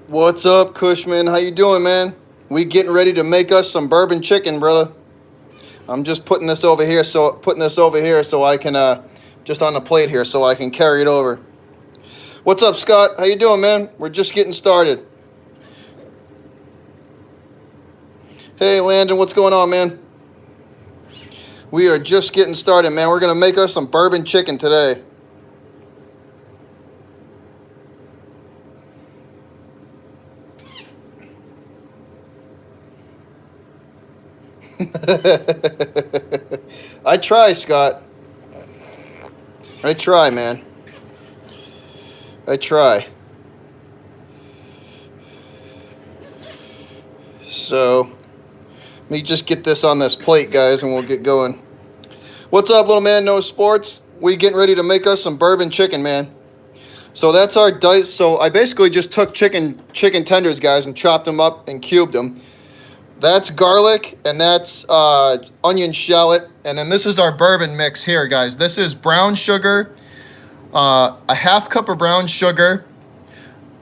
What's up, Cushman? How you doing, man? We getting ready to make us some bourbon chicken, brother. I'm just putting this over here so I can just on the plate here so I can carry it over. What's up, Scott? How you doing, man? We're just getting started. Hey, Landon, what's going on, man? We are just getting started, man. We're gonna make us some bourbon chicken today. I try, Scott. I try, man. I try. So, let me just get this on this plate, guys, and we'll get going. What's up, little man? No sports. We getting ready to make us some bourbon chicken, man. So that's our dice. So I basically just took chicken tenders, guys, and chopped them up and cubed them. That's garlic, and that's onion shallot, and then this is our bourbon mix here, guys. This is brown sugar, a half cup of brown sugar,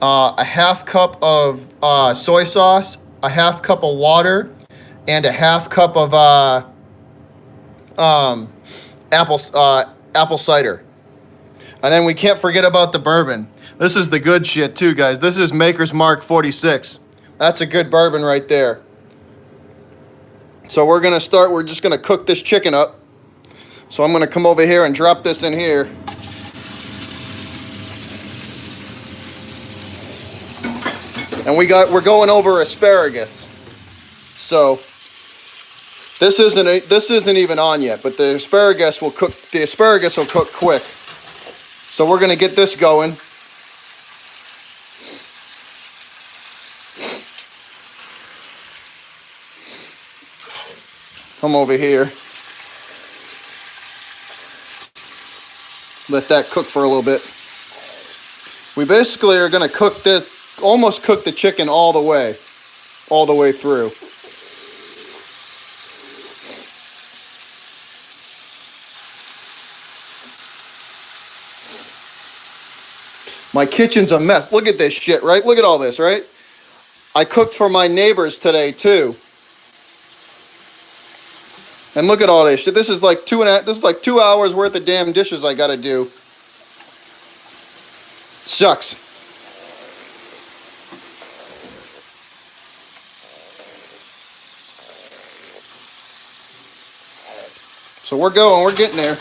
a half cup of soy sauce, a half cup of water, and a half cup of apple cider. And then we can't forget about the bourbon. This is the good shit too, guys. This is Maker's Mark 46. That's a good bourbon right there. So we're just gonna cook this chicken up. So I'm gonna come over here and drop this in here. And we're going over asparagus. So this isn't even on yet, but the asparagus will cook quick. So we're gonna get this going. Come over here. Let that cook for a little bit. We basically are gonna almost cook the chicken all the way through. My kitchen's a mess. Look at this shit, right? Look at all this, right? I cooked for my neighbors today too. And look at all this shit. This is like 2 hours worth of damn dishes I gotta do. Sucks. So we're getting there.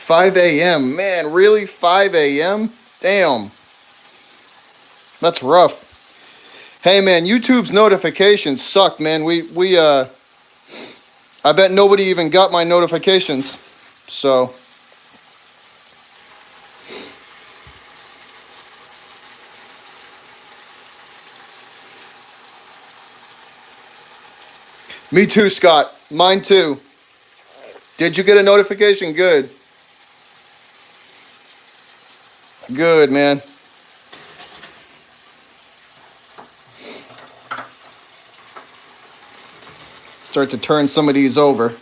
$5 a.m. Man, really? 5 a.m.? Damn. That's rough. Hey, man, YouTube's notifications suck, man. I bet nobody even got my notifications. So. Me too, Scott. Mine too. Did you get a notification? Good. Good, man. Start to turn some of these over.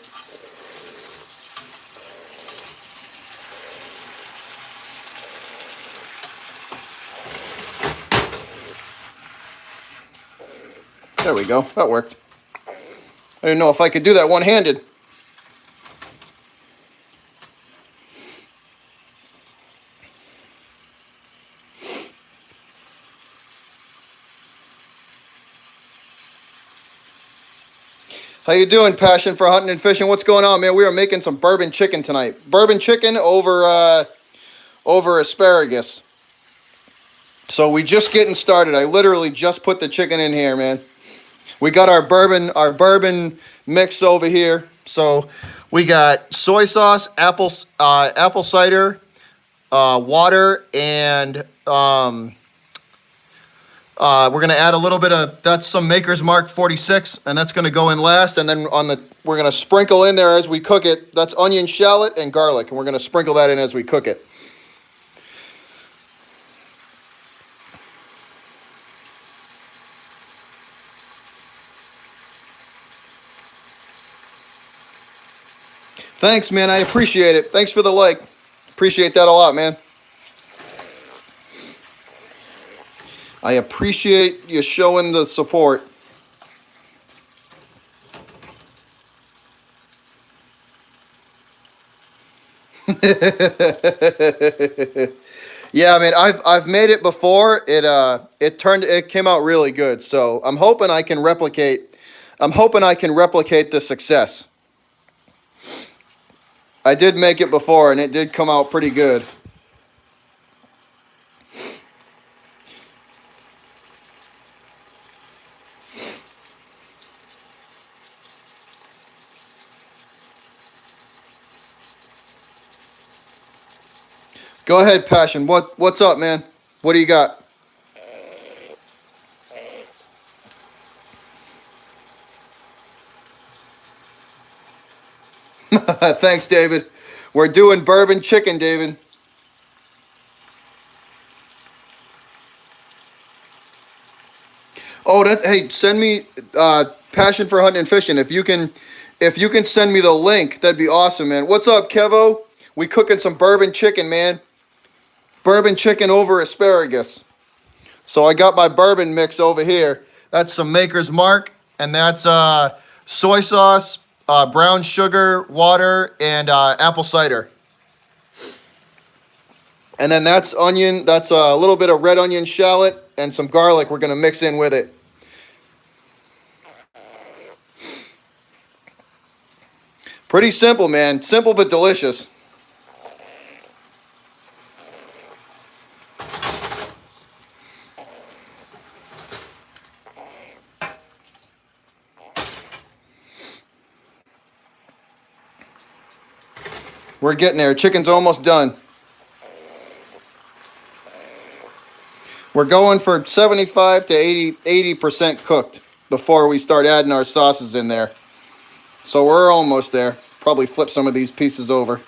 There we go. That worked. I didn't know if I could do that one-handed. How you doing, Passion for Hunting and Fishing? What's going on, man? We are making some bourbon chicken tonight. Bourbon chicken over asparagus. So we just getting started. I literally just put the chicken in here, man. We got our bourbon mix over here. So we got soy sauce, apple cider, water, and we're gonna add a little bit of that's some Maker's Mark 46, and that's gonna go in last. And then we're gonna sprinkle in there as we cook it. That's onion, shallot, and garlic, and we're gonna sprinkle that in as we cook it. Thanks, man. I appreciate it. Thanks for the like. Appreciate that a lot, man. I appreciate you showing the support. Yeah, I mean, I've made it before. It came out really good. So I'm hoping I can replicate. I'm hoping I can replicate the success. I did make it before, and it did come out pretty good. Go ahead, Passion. What's up, man? What do you got? Thanks, David. We're doing bourbon chicken, David. Oh, that hey, send me Passion for Hunting and Fishing. If you can send me the link, that'd be awesome, man. What's up, Kevo? We cooking some bourbon chicken, man. Bourbon chicken over asparagus. So I got my bourbon mix over here. That's some Maker's Mark, and that's soy sauce, brown sugar, water, and apple cider. And then that's onion. That's a little bit of red onion shallot and some garlic we're gonna mix in with it. Pretty simple, man. Simple but delicious. We're getting there. Chicken's almost done. We're going for 75 to 80% cooked before we start adding our sauces in there. So we're almost there. Probably flip some of these pieces over.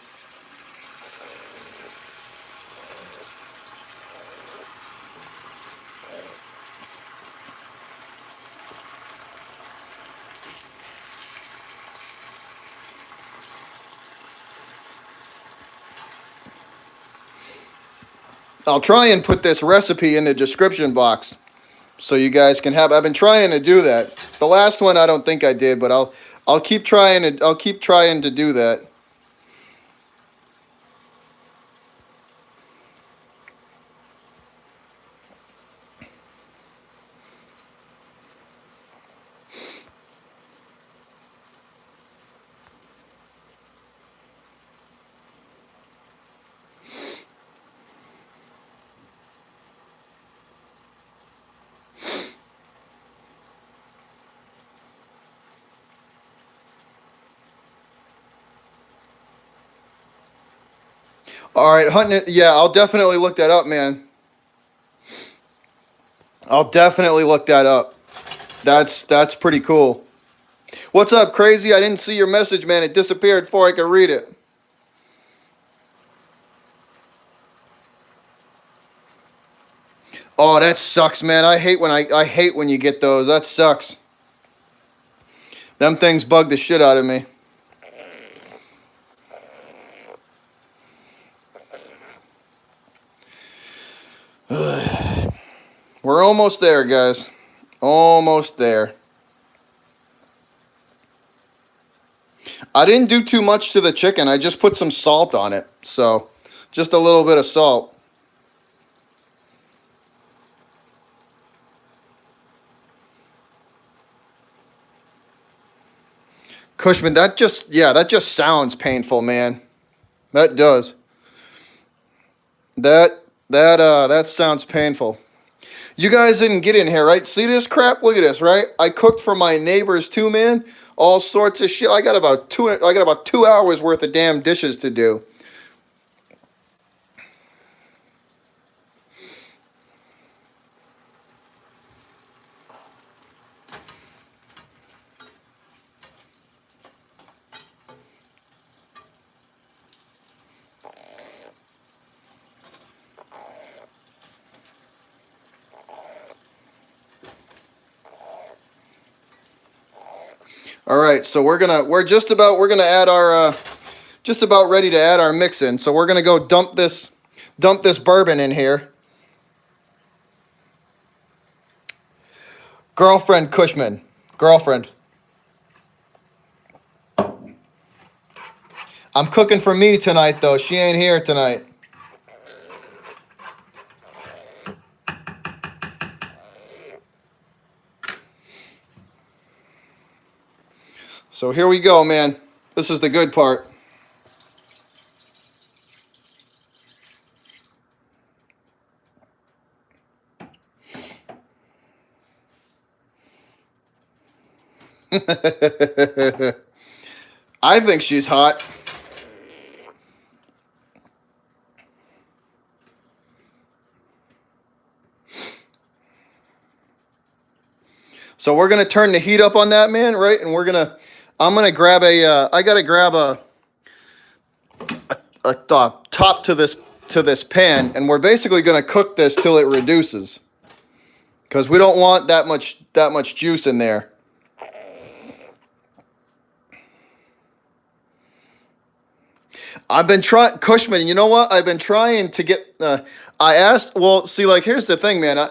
I'll try and put this recipe in the description box so you guys can have. I've been trying to do that. The last one I don't think I did, but I'll keep trying to do that. All right, hunting. Yeah, I'll definitely look that up, man. I'll definitely look that up. That's pretty cool. What's up, Crazy? I didn't see your message, man. It disappeared before I could read it. Oh, that sucks, man. I hate when you get those. That sucks. Them things bug the shit out of me. We're almost there, guys. Almost there. I didn't do too much to the chicken. I just put some salt on it. So, just a little bit of salt. Cushman, that just sounds painful, man. That does. That sounds painful. You guys didn't get in here, right? See this crap? Look at this, right? I cooked for my neighbors too, man. All sorts of shit. I got about 2 hours worth of damn dishes to do. All right, so we're gonna add our just about ready to add our mix in. So we're gonna go dump this bourbon in here. Girlfriend Cushman. Girlfriend. I'm cooking for me tonight, though. She ain't here tonight. So here we go, man. This is the good part. I think she's hot. So we're gonna turn the heat up on that, man, right? And I'm gonna grab I gotta grab a top to this pan, and we're basically gonna cook this till it reduces, because we don't want that much juice in there. I've been trying, Cushman. You know what? I've been trying to get. I asked. Well, see, like, here's the thing, man.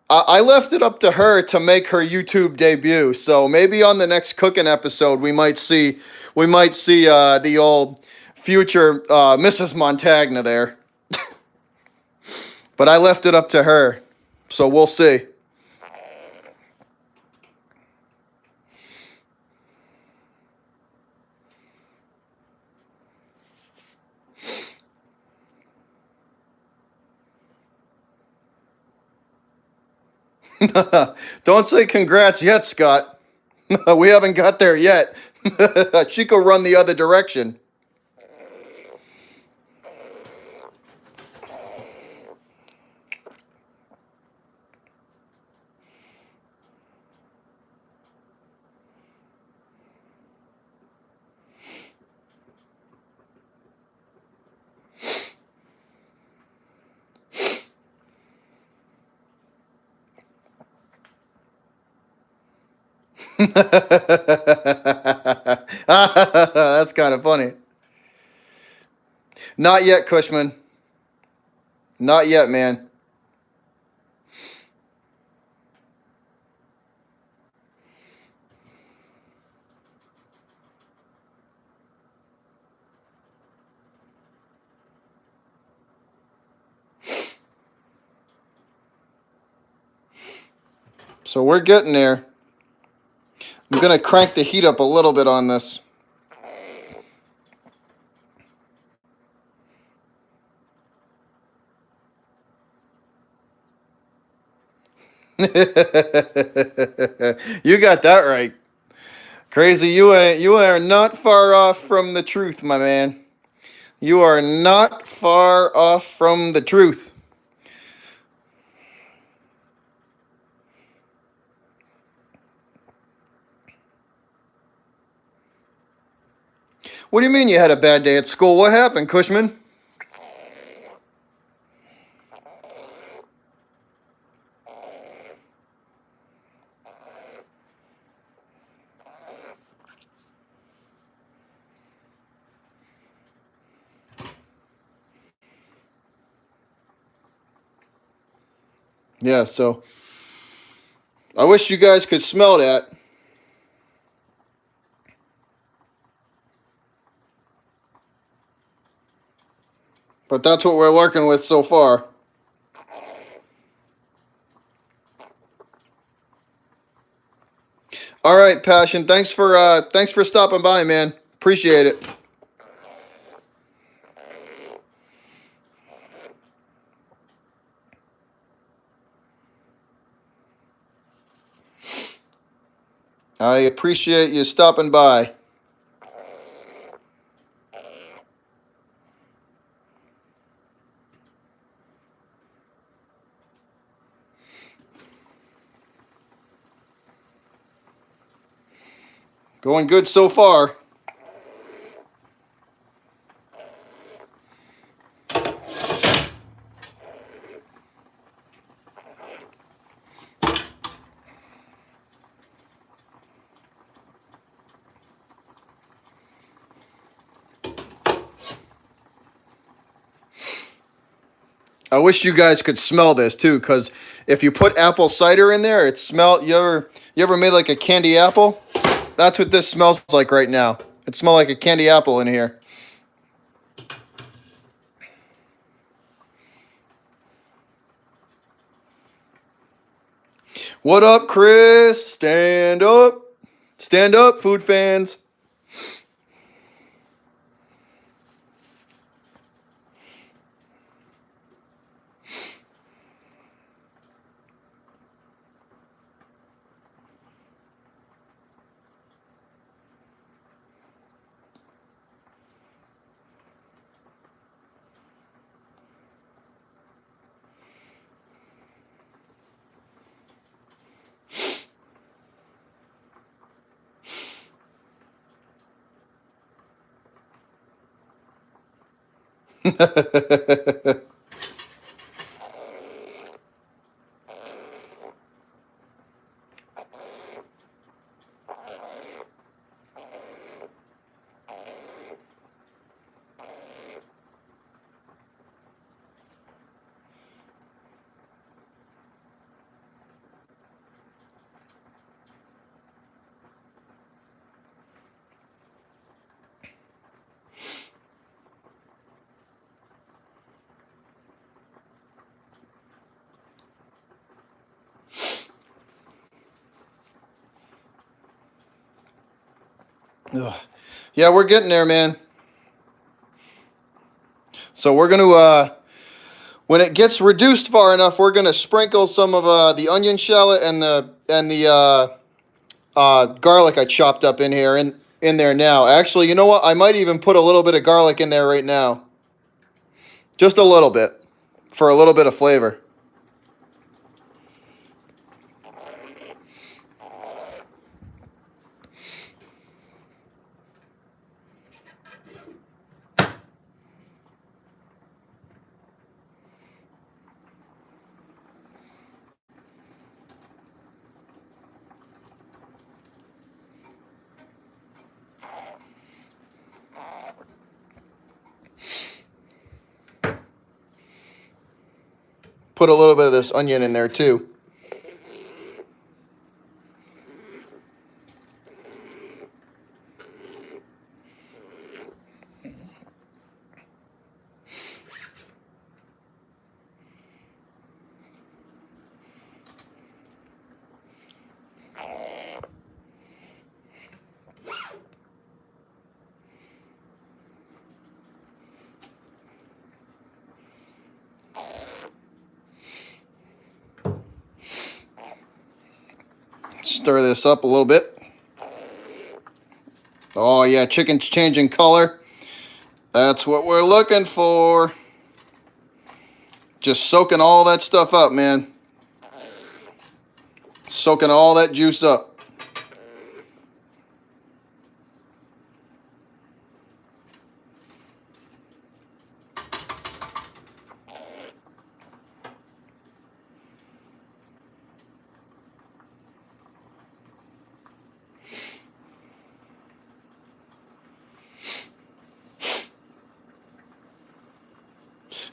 I left it up to her to make her YouTube debut. So maybe on the next cooking episode, we might see the old future Mrs. Montagna there. But I left it up to her, so we'll see. Don't say congrats yet, Scott. We haven't got there yet. She could run the other direction. That's kind of funny. Not yet, Cushman. Not yet, man. So we're getting there. I'm going to crank the heat up a little bit on this. You got that right. Crazy, you are not far off from the truth, my man. You are not far off from the truth. What do you mean you had a bad day at school? What happened, Cushman? Yeah, so I wish you guys could smell that. But that's what we're working with so far. All right, Passion. Thanks for stopping by, man. Appreciate it. I appreciate you stopping by. Going good so far. I wish you guys could smell this too, because if you put apple cider in there, it smell. You ever made like a candy apple? That's what this smells like right now. It smells like a candy apple in here. What up, Chris? Stand up. Stand up, food fans. Ugh. Yeah, we're getting there, man. So we're gonna when it gets reduced far enough, we're gonna sprinkle some of the onion shallot and the garlic I chopped up in here in there now. Actually, you know what? I might even put a little bit of garlic in there right now, just a little bit, for a little bit of flavor. Put a little bit of this onion in there too. Stir this up a little bit. Oh yeah, chicken's changing color. That's what we're looking for. Just soaking all that stuff up, man. Soaking all that juice up.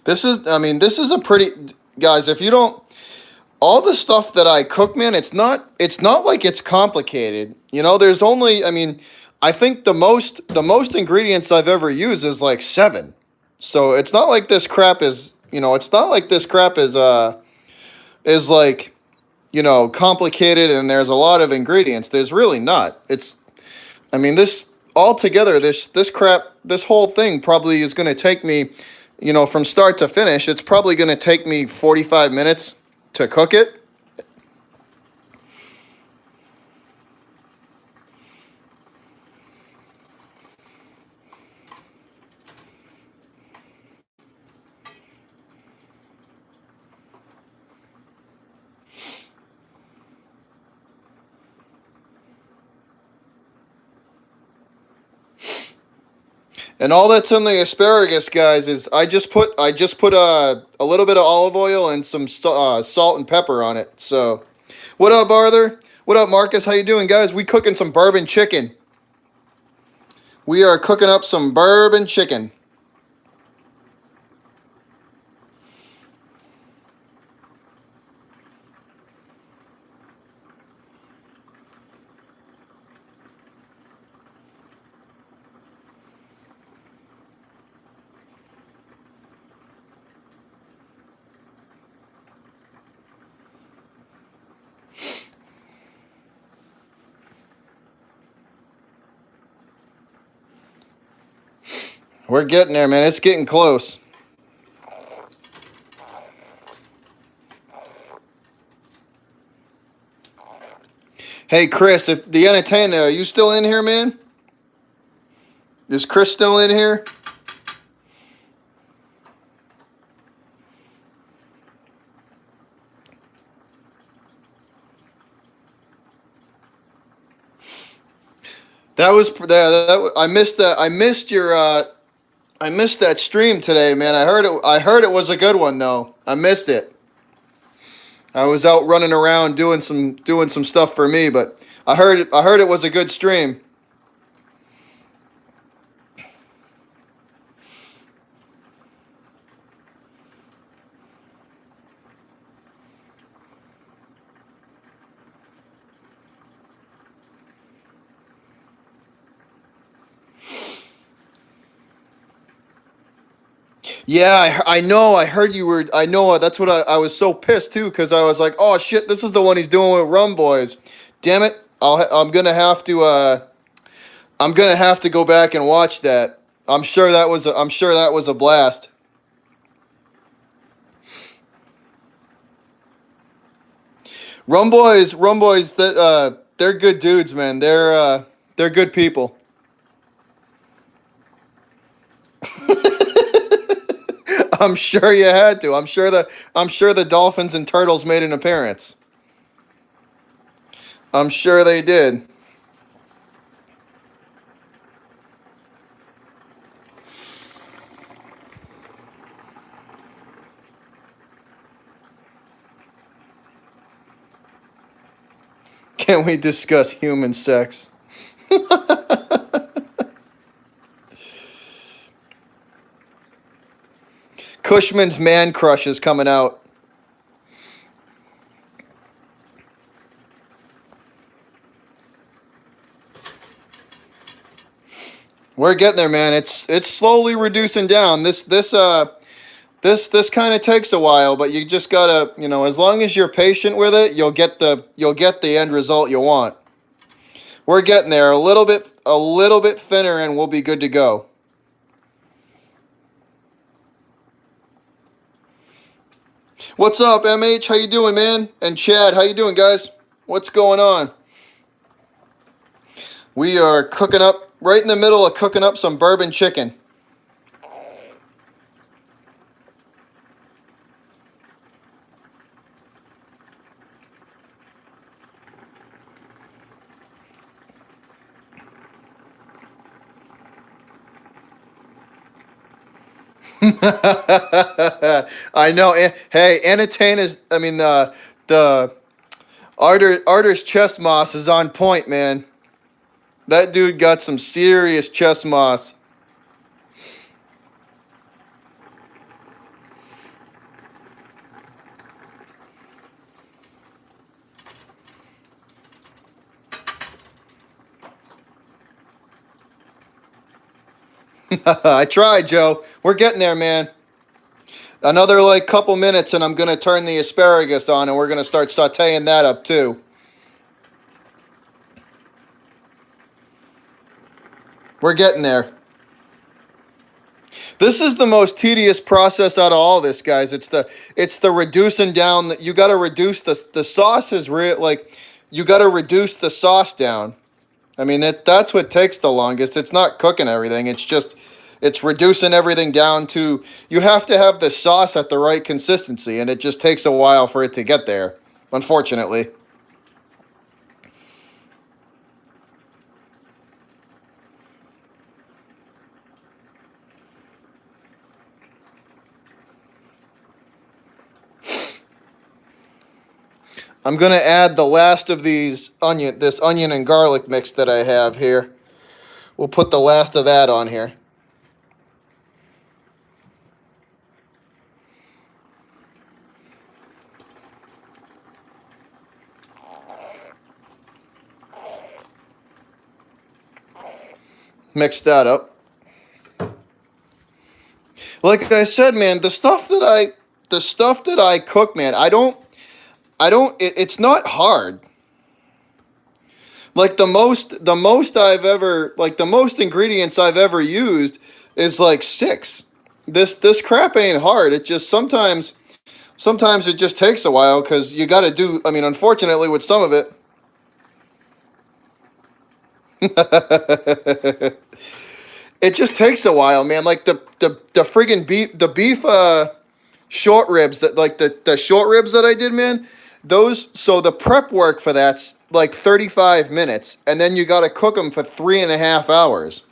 This is a pretty, guys, if you don't, all the stuff that I cook, man, it's not like it's complicated. You know, there's only, I think the most ingredients I've ever used is like 7. So it's not like this crap is, it's not like this crap is like, complicated and there's a lot of ingredients. There's really not. This altogether, this crap, this whole thing probably is going to take me, from start to finish, it's probably going to take me 45 minutes to cook it. And all that's in the asparagus, guys, is I just put a little bit of olive oil and some salt and pepper on it. So, what up, Arthur? What up, Marcus? How you doing, guys? We cooking some bourbon chicken. We are cooking up some bourbon chicken. We're getting there, man. It's getting close. Hey, Chris, if the entertainer, are you still in here, man? Is Chris still in here? That was I missed that. I missed your. I missed that stream today, man. I heard it. I heard it was a good one though. I missed it. I was out running around doing some stuff for me, but I heard it was a good stream. Yeah, I know. I heard you were. I know. That's what I was so pissed too because I was like, oh shit, this is the one he's doing with Rum Boys. Damn it! I'm gonna have to. I'm gonna have to go back and watch that. I'm sure that was a blast. Rum Boys. That they're good dudes, man. They're good people. I'm sure you had to. I'm sure the Dolphins and Turtles made an appearance. I'm sure they did. Can we discuss human sex? Cushman's Man Crush is coming out. We're getting there, man. It's slowly reducing down. This kind of takes a while, but you just gotta, as long as you're patient with it, you'll get the end result you want. We're getting there. A little bit thinner, and we'll be good to go. What's up, MH? How you doing, man? And Chad, how you doing, guys? What's going on? We are cooking up right in the middle of cooking up some bourbon chicken. I know. Hey, Anatane is. I mean, the Arter's chest moss is on point, man. That dude got some serious chest moss. I tried, Joe. We're getting there, man. Another like couple minutes, and I'm gonna turn the asparagus on, and we're gonna start sautéing that up too. We're getting there. This is the most tedious process out of all this, guys. It's the reducing down. You got to reduce the sauce is real. Like you got to reduce the sauce down. I mean that's what takes the longest. It's not cooking everything. It's reducing everything down to you have to have the sauce at the right consistency, and it just takes a while for it to get there. Unfortunately. I'm gonna add the last of this onion and garlic mix that I have here. We'll put the last of that on here. Mix that up. Like I said, man, the stuff that I cook, man, it's not hard. Like the most ingredients I've ever used, is like 6. This crap ain't hard. It just sometimes it just takes a while because you got to do. I mean, unfortunately, with some of it, it just takes a while, man. Like the friggin' beef short ribs that like the short ribs that I did, man. Those so the prep work for that's like 35 minutes, and then you got to cook them for 3.5 hours.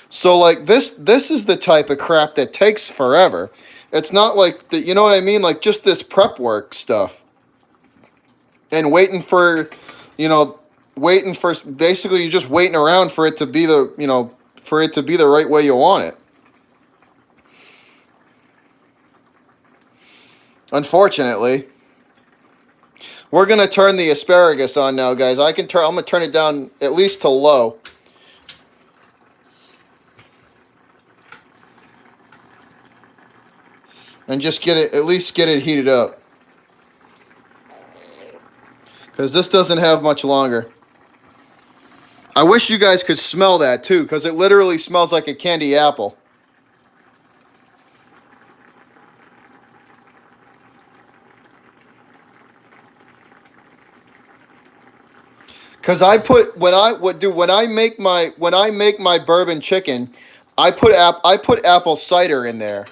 So like this is the type of crap that takes forever. It's not like the, you know what I mean? Like just this prep work stuff and waiting for, you know, waiting for basically you're just waiting around for it to be the, you know, for it to be the right way you want it. Unfortunately, we're gonna turn the asparagus on now, guys. I'm gonna turn it down at least to low. And just get it, at least get it heated up. Because this doesn't have much longer. I wish you guys could smell that too, because it literally smells like a candy apple. Because I put when I make my bourbon chicken, I put apple cider in there.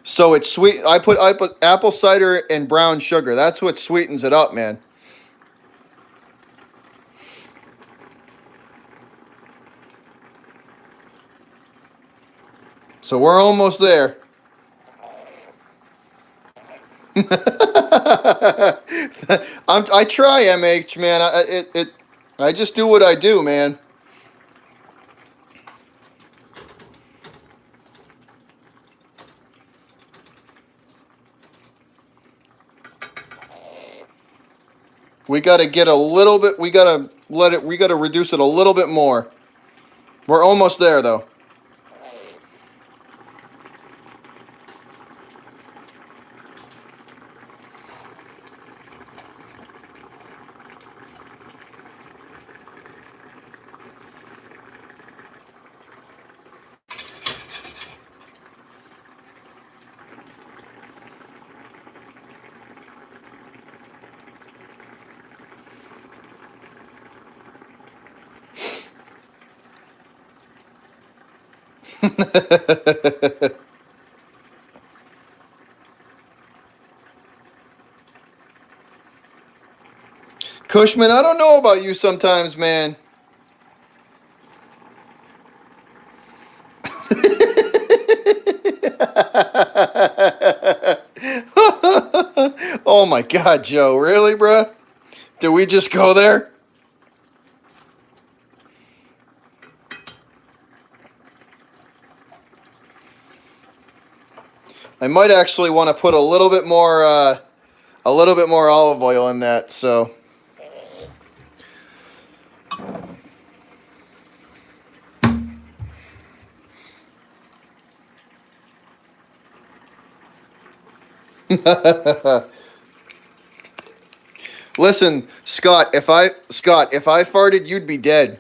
So it's sweet. I put apple cider and brown sugar. That's what sweetens it up, man. So we're almost there. I try, MH, man. I just do what I do, man. We got to get a little bit. We got to let it. We got to reduce it a little bit more. We're almost there, though. Cushman, I don't know about you sometimes, man. Oh my God, Joe. Really, bruh? Did we just go there? I might actually want to put a little bit more olive oil in that, so. Listen, Scott, if I farted, you'd be dead.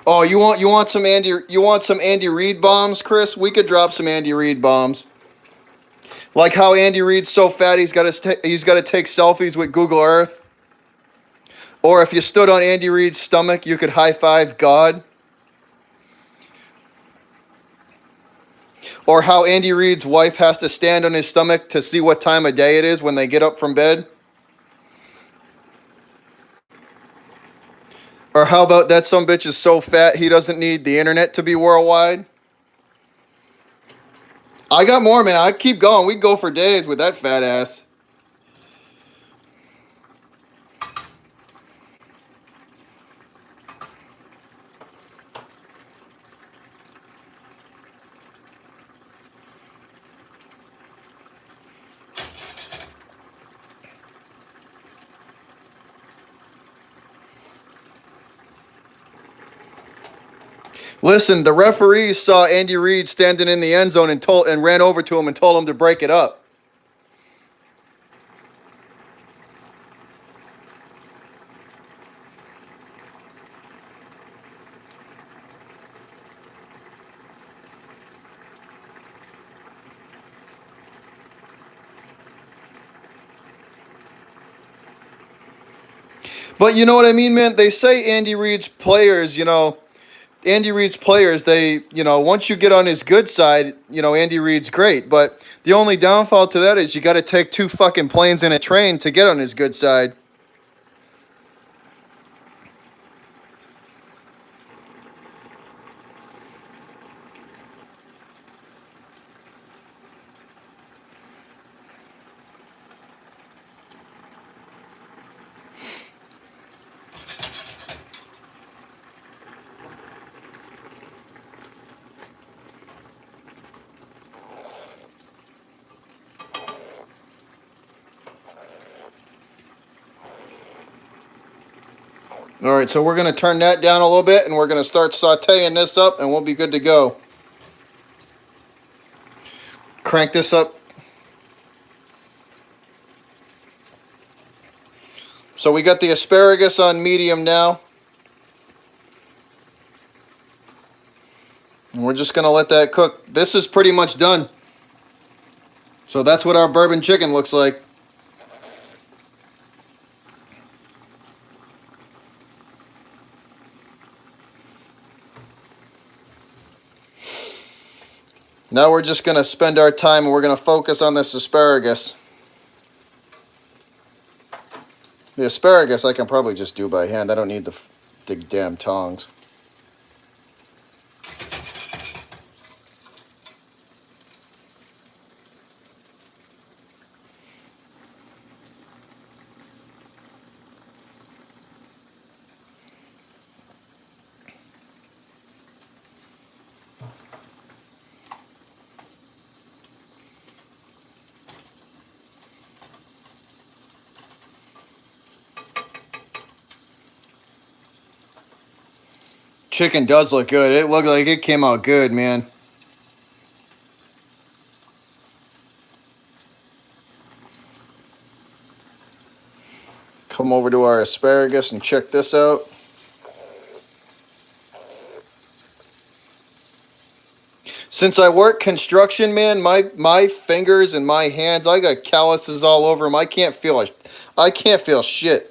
Oh, you want some Andy Reid bombs, Chris? We could drop some Andy Reid bombs. Like how Andy Reid's so fat he's got to take selfies with Google Earth. Or if you stood on Andy Reid's stomach, you could high five God. Or how Andy Reid's wife has to stand on his stomach to see what time of day it is when they get up from bed. Or how about that some bitch is so fat he doesn't need the internet to be worldwide? I got more, man. I keep going. We go for days with that fat ass. Listen, the referees saw Andy Reid standing in the end zone and ran over to him and told him to break it up. But you know what I mean, man? They say Andy Reid's players, once you get on his good side, Andy Reid's great. But the only downfall to that is you got to take 2 fucking planes and a train to get on his good side. All right, so we're going to turn that down a little bit, and we're going to start sauteing this up, and we'll be good to go. Crank this up. So we got the asparagus on medium now. And we're just going to let that cook. This is pretty much done. So that's what our bourbon chicken looks like. Now we're just going to spend our time and we're going to focus on this asparagus. The asparagus I can probably just do by hand. I don't need the damn tongs. Chicken does look good. It looked like it came out good, man. Come over to our asparagus and check this out. Since I work construction, man, my fingers and my hands, I got calluses all over them. I can't feel shit.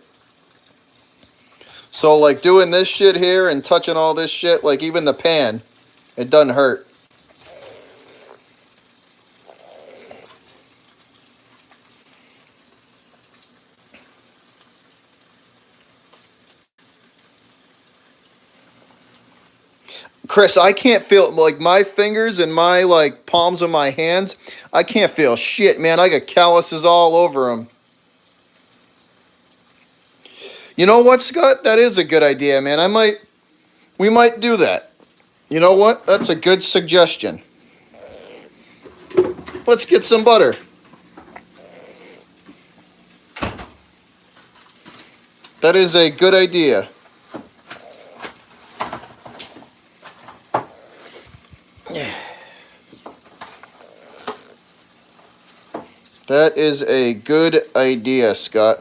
So like doing this shit here and touching all this shit, like even the pan, it doesn't hurt. Chris, I can't feel like my fingers and my like palms of my hands. I can't feel shit, man. I got calluses all over them. You know what, Scott? That is a good idea, man. We might do that. You know what? That's a good suggestion. Let's get some butter. That is a good idea. That is a good idea, Scott.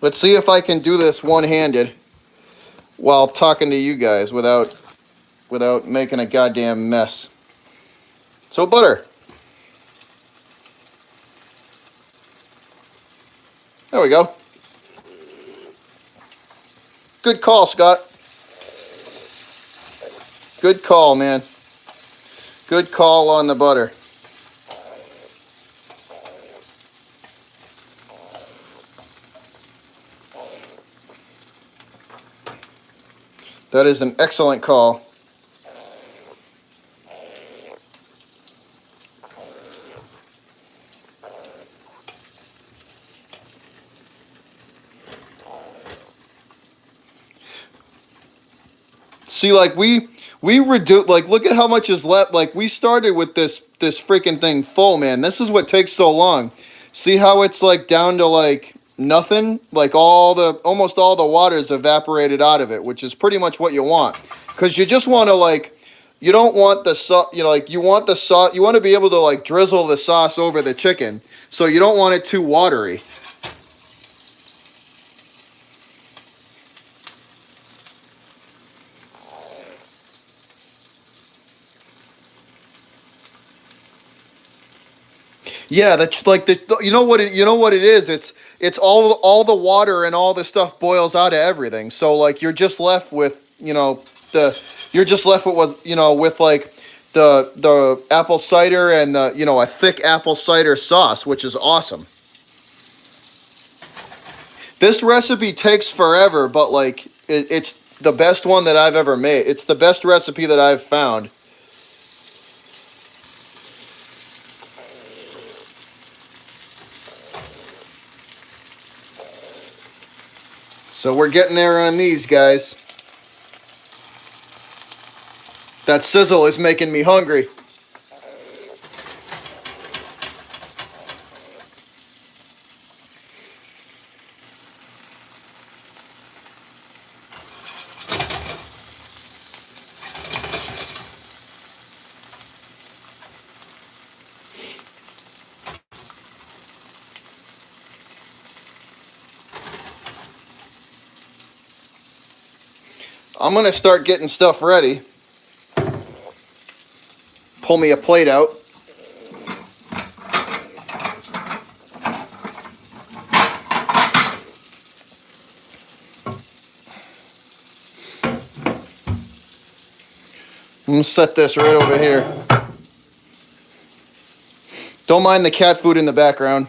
Let's see if I can do this one-handed while talking to you guys without making a goddamn mess. So butter. There we go. Good call, Scott. Good call, man. Good call on the butter. That is an excellent call. See, like we reduce, like, look at how much is left. Like, we started with this freaking thing full, man. This is what takes so long. See how it's like down to like nothing? Like almost all the water's evaporated out of it, which is pretty much what you want. Cuz you just want to like you don't want the sauce, you know, like you want the sauce, you want to be able to like drizzle the sauce over the chicken. So you don't want it too watery. Yeah, that's like you know what it is. It's all the water and all the stuff boils out of everything. So like you're just left with the you're just left with what with like the apple cider and the a thick apple cider sauce, which is awesome. This recipe takes forever, but like it's the best one that I've ever made. It's the best recipe that I've found. So we're getting there on these guys. That sizzle is making me hungry. I'm gonna start getting stuff ready. Pull me a plate out. I'm gonna set this right over here. Don't mind the cat food in the background.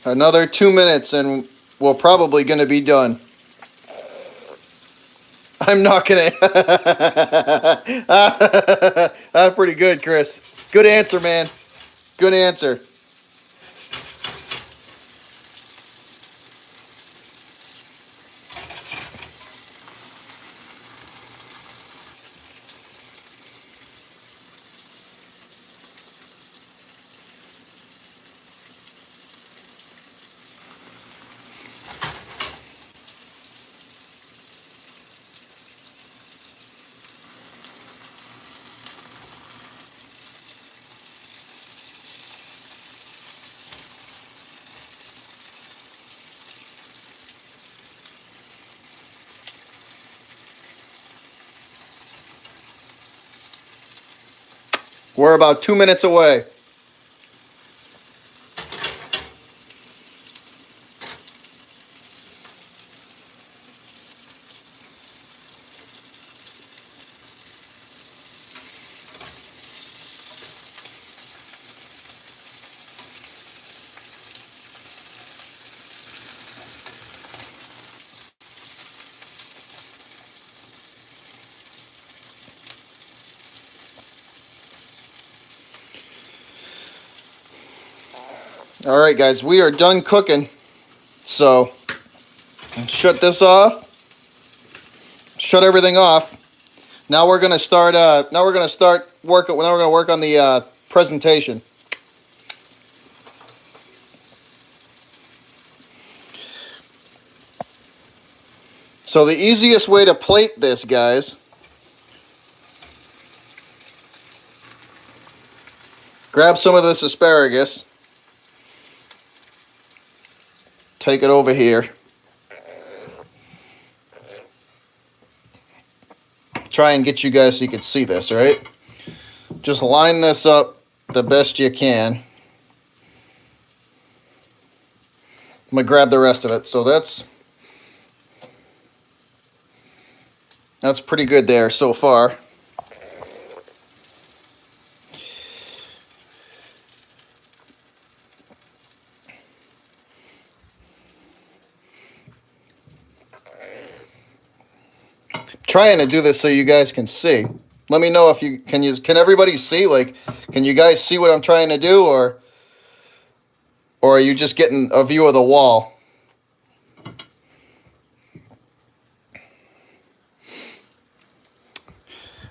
Another 2 minutes and we're probably gonna be done. I'm not gonna. That's pretty good, Chris. Good answer, man. Good answer. We're about 2 minutes away. All right, guys, we are done cooking. So shut this off. Shut everything off. Now we're gonna start. Now we're gonna start working. Now we're gonna work on the presentation. So the easiest way to plate this, guys, grab some of this asparagus. Take it over here. Try and get you guys so you can see this, right? Just line this up the best you can. I'm going to grab the rest of it. So that's pretty good there so far. Trying to do this so you guys can see. Let me know if you can everybody see? Like, can you guys see what I'm trying to do, or are you just getting a view of the wall?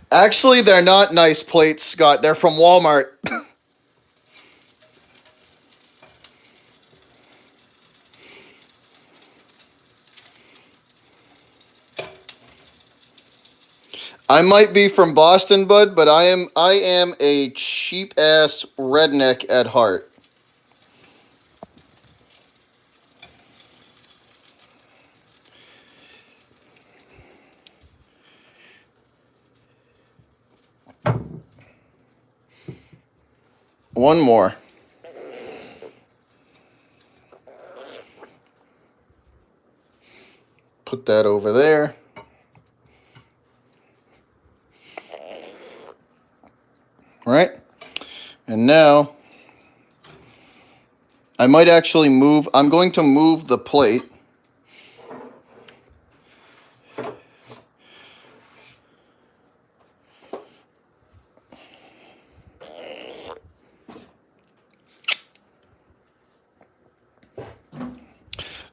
Actually, they're not nice plates, Scott. They're from Walmart. I might be from Boston, bud, but I am a cheap ass redneck at heart. One more. Put that over there. Right? And now I might actually I'm going to move the plate.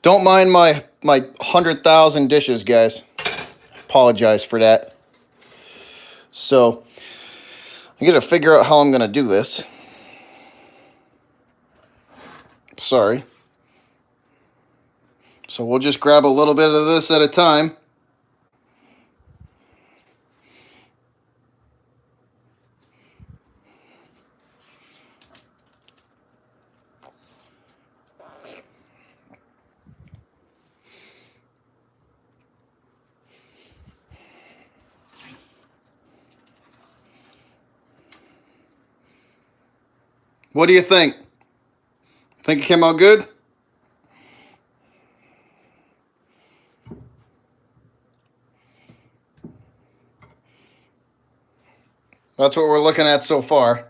Don't mind my 100,000 dishes, guys. Apologize for that. So I gotta figure out how I'm gonna do this. Sorry. So we'll just grab a little bit of this at a time. What do you think? Think it came out good? That's what we're looking at so far.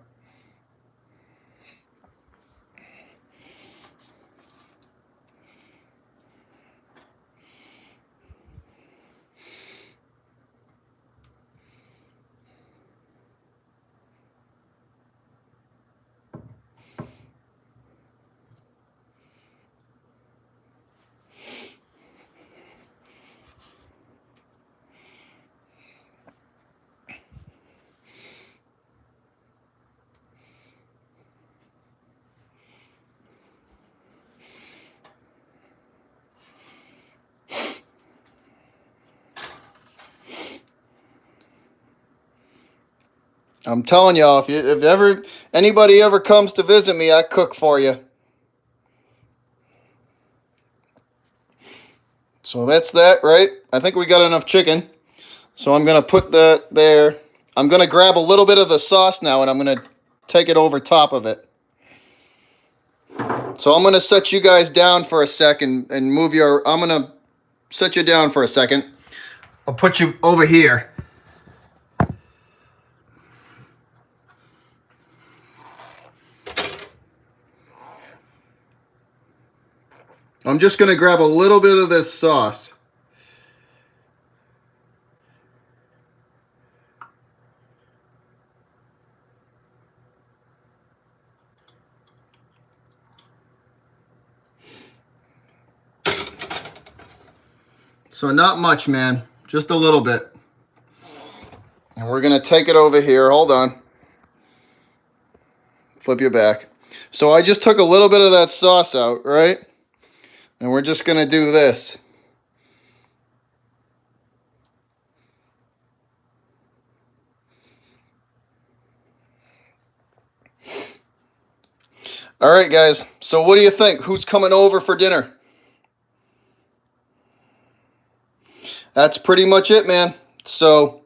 I'm telling y'all, if anybody ever comes to visit me, I cook for you. So that's that, right? I think we got enough chicken. So I'm gonna put that there. I'm gonna grab a little bit of the sauce now, and I'm gonna take it over top of it. So I'm gonna set you guys down for a second and I'm gonna set you down for a second. I'll put you over here. I'm just going to grab a little bit of this sauce. So not much, man. Just a little bit. And we're going to take it over here. Hold on. Flip you back. So I just took a little bit of that sauce out, right? And we're just going to do this. All right, guys. So what do you think? Who's coming over for dinner? That's pretty much it, man. So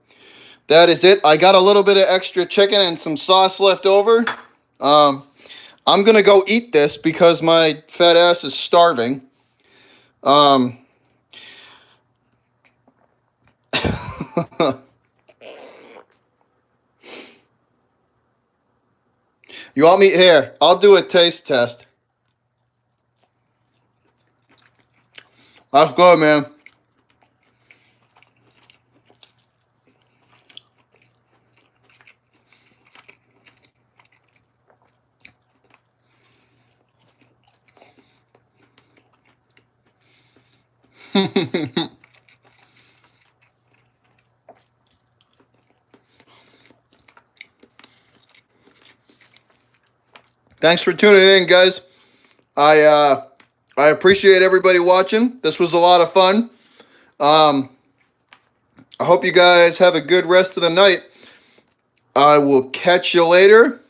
that is it. I got a little bit of extra chicken and some sauce left over. I'm gonna go eat this because my fat ass is starving. Um, you want me here? I'll do a taste test. That's good, man. Thanks for tuning in, guys. I appreciate everybody watching. This was a lot of fun. Um, I hope you guys have a good rest of the night. I will catch you later.